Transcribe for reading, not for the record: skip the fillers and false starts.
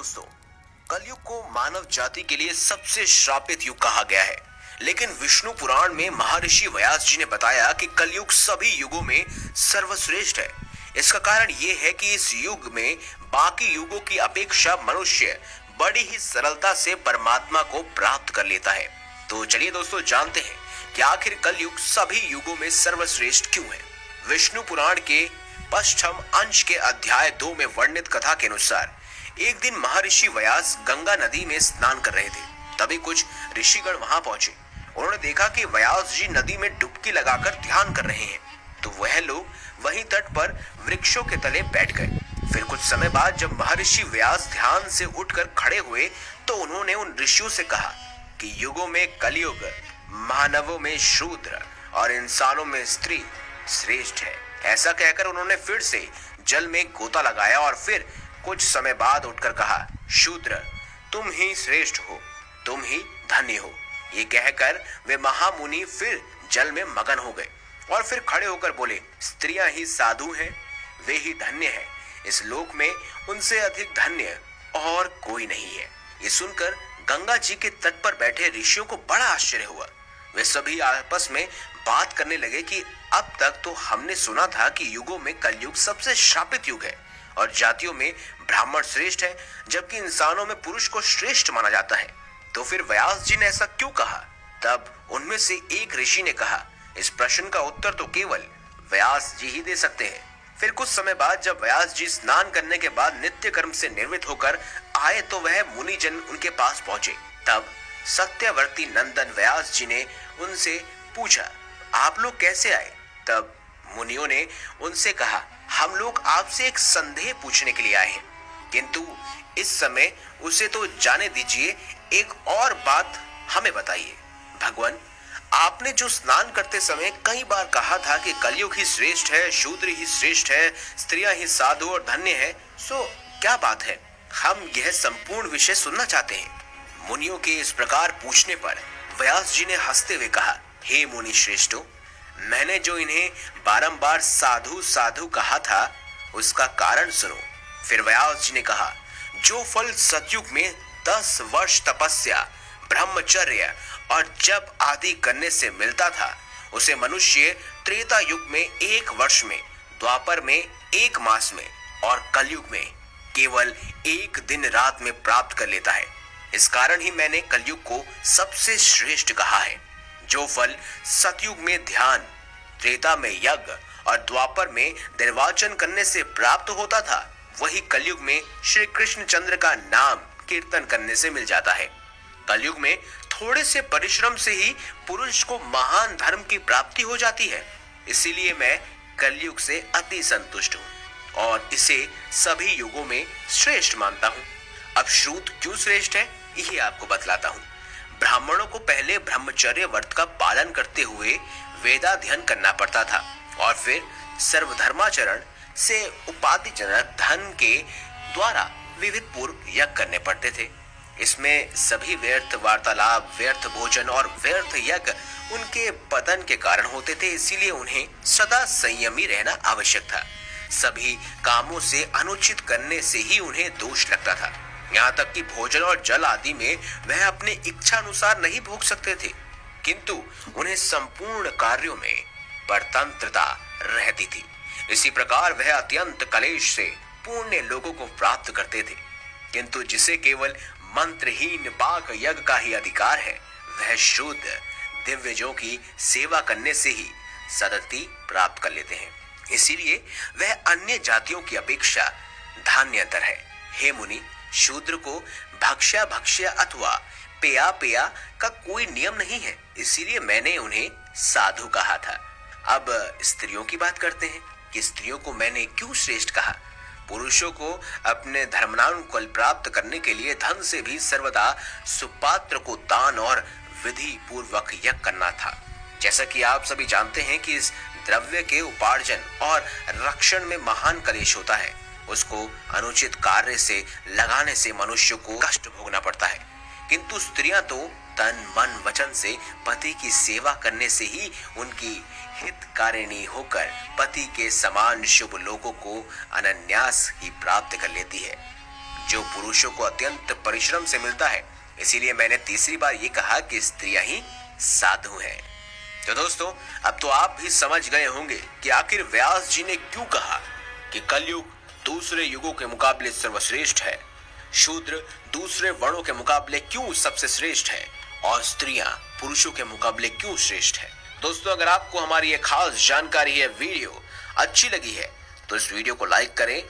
दोस्तों, कलयुग को मानव जाति के लिए सबसे श्रापित युग कहा गया है। लेकिन विष्णु पुराण में महर्षि व्यास जी ने बताया कि कलयुग सभी युगों में सर्वश्रेष्ठ है। इसका कारण ये है कि इस युग में बाकी युगों की अपेक्षा मनुष्य बड़ी ही सरलता से परमात्मा को प्राप्त कर लेता है। तो चलिए दोस्तों, जानते हैं कि आखिर कलयुग सभी युगों में सर्वश्रेष्ठ क्यों है। विष्णु पुराण के पश्चिम अंश के अध्याय 2 में वर्णित कथा के अनुसार एक दिन महर्षि व्यास गंगा नदी में स्नान कर रहे थे। तभी कुछ ऋषिगण वहां पहुंचे। उन्होंने देखा कि व्यास जी नदी में डुबकी लगाकर ध्यान कर रहे हैं। तो वह लोग वहीं तट पर वृक्षों के तले बैठ गए। फिर कुछ समय बाद जब महर्षि व्यास ध्यान से उठकर खड़े हुए तो उन्होंने उन ऋषियों से कहा कि युगों में कलयुग मानवों में शूद्र और इंसानों में स्त्री श्रेष्ठ है। ऐसा कहकर उन्होंने फिर से जल में गोता लगाया और फिर कुछ समय बाद उठकर कहा, शूद्र तुम ही श्रेष्ठ हो, तुम ही धन्य हो। ये कहकर वे महामुनि फिर जल में मगन हो गए और फिर खड़े होकर बोले, स्त्रियां ही साधु हैं, वे ही धन्य हैं। इस लोक में उनसे अधिक धन्य और कोई नहीं है। ये सुनकर गंगा जी के तट पर बैठे ऋषियों को बड़ा आश्चर्य हुआ। वे सभी आपस में बात करने लगे कि अब तक तो हमने सुना था कि युगों में कलयुग सबसे शापित युग है और जातियों में ब्राह्मण श्रेष्ठ है, जबकि इंसानों में पुरुष को श्रेष्ठ माना जाता है। तो फिर व्यास जी ने ऐसा क्यों कहा? तब उनमें से एक ऋषि ने कहा, इस प्रश्न का उत्तर तो केवल व्यास जी ही दे सकते हैं। फिर कुछ समय बाद जब व्यास जी स्नान करने के बाद नित्य कर्म से निर्वृत्त होकर आए तो वह मुनिजन उनके पास पहुंचे। तब सत्यवर्ती नंदन व्यास जी ने उनसे पूछा, आप लोग कैसे आए? तब मुनियों ने उनसे कहा, हम लोग आपसे एक संदेह पूछने के लिए आए हैं, किंतु इस समय उसे तो जाने दीजिए, एक और बात हमें बताइए। भगवान, आपने जो स्नान करते समय कई बार कहा था कि कलयुग ही श्रेष्ठ है, शूद्र ही श्रेष्ठ है, स्त्रियां ही साधु और धन्य है, सो क्या बात है? हम यह संपूर्ण विषय सुनना चाहते हैं। मुनियों के इस प्रकार पूछने पर व्यास जी ने हंसते हुए कहा, हे मुनि श्रेष्ठों, मैंने जो इन्हें बारंबार साधु साधु कहा था उसका कारण सुनो। फिर व्यास जी ने कहा, जो फल सतयुग में 10 वर्ष तपस्या, ब्रह्मचर्य और जप आदि करने से मिलता था, उसे मनुष्य त्रेता युग में 1 वर्ष में, द्वापर में 1 मास में और कलयुग में केवल 1 दिन रात में प्राप्त कर लेता है। इस कारण ही मैंने कलयुग को सबसे श्रेष्ठ कहा है। जो फल सतयुग में ध्यान, त्रेता में यज्ञ और द्वापर में निर्वाचन करने से प्राप्त होता था, वही कलयुग में श्री कृष्ण चंद्र का नाम कीर्तन करने से मिल जाता है। कलयुग में थोड़े से परिश्रम से ही पुरुष को महान धर्म की प्राप्ति हो जाती है। इसीलिए मैं कलयुग से अति संतुष्ट हूँ और इसे सभी युगों में श्रेष्ठ मानता हूँ। अब श्रुत क्यों श्रेष्ठ है, यही आपको बतलाता हूँ। ब्राह्मणों को पहले ब्रह्मचर्य व्रत का पालन करते हुए वेदाध्ययन करना पड़ता था और फिर सर्वधर्माचरण से उपाधिजनक धन के द्वारा विविध पूर्व यज्ञ करने पड़ते थे। इसमें सभी व्यर्थ वार्तालाप, व्यर्थ भोजन और व्यर्थ यज्ञ उनके पतन के कारण होते थे। इसीलिए उन्हें सदा संयमी रहना आवश्यक था। सभी कामों से अनुचित करने से ही उन्हें दोष लगता था। यहाँ तक कि भोजन और जल आदि में वह अपने इच्छा अनुसार नहीं भोग सकते थे, किंतु उन्हें संपूर्ण कार्यों में परतंत्रता रहती थी। इसी प्रकार वह अत्यंत कलेश से पुण्य लोगों को प्राप्त करते थे, किंतु जिसे केवल मंत्रहीन पाक यज्ञ का ही अधिकार है, वह शुद्ध दिव्यजों की सेवा करने से ही सदगति प्राप्त कर लेते हैं। इसीलिए वह अन्य जातियों की अपेक्षा धान्यतर है। हे मुनि, शूद्र को भक्ष्या भक्ष्या अथवा पेया पेया का कोई नियम नहीं है, इसीलिए मैंने उन्हें साधु कहा था। अब स्त्रियों की बात करते हैं कि स्त्रियों को मैंने क्यों श्रेष्ठ कहा। पुरुषों को अपने धर्मानुकूल प्राप्त करने के लिए धन से भी सर्वदा सुपात्र को दान और विधि पूर्वक यज्ञ करना था। जैसा कि आप सभी जानते हैं कि इस द्रव्य के उपार्जन और रक्षण में महान कलेश होता है। उसको अनुचित कार्य से लगाने से मनुष्य को कष्ट भोगना पड़ता है, किंतु स्त्रियां तो तन मन वचन से पति की सेवा करने से ही उनकी हितकारिणी होकर पति के समान शुभ लोगों को अनन्यास ही प्राप्त कर लेती है। जो पुरुषों को अत्यंत परिश्रम से मिलता है। इसीलिए मैंने तीसरी बार ये कहा कि स्त्रियां ही साधु हैं। तो दोस्तों, अब तो आप भी समझ गए होंगे कि आखिर व्यास जी ने क्यों कहा कि कलयुग दूसरे युगों के मुकाबले सर्वश्रेष्ठ है, शूद्र दूसरे वर्णों के मुकाबले क्यों सबसे श्रेष्ठ है और स्त्रियां पुरुषों के मुकाबले क्यों श्रेष्ठ है। दोस्तों, अगर आपको हमारी ये खास जानकारी या वीडियो अच्छी लगी है तो इस वीडियो को लाइक करें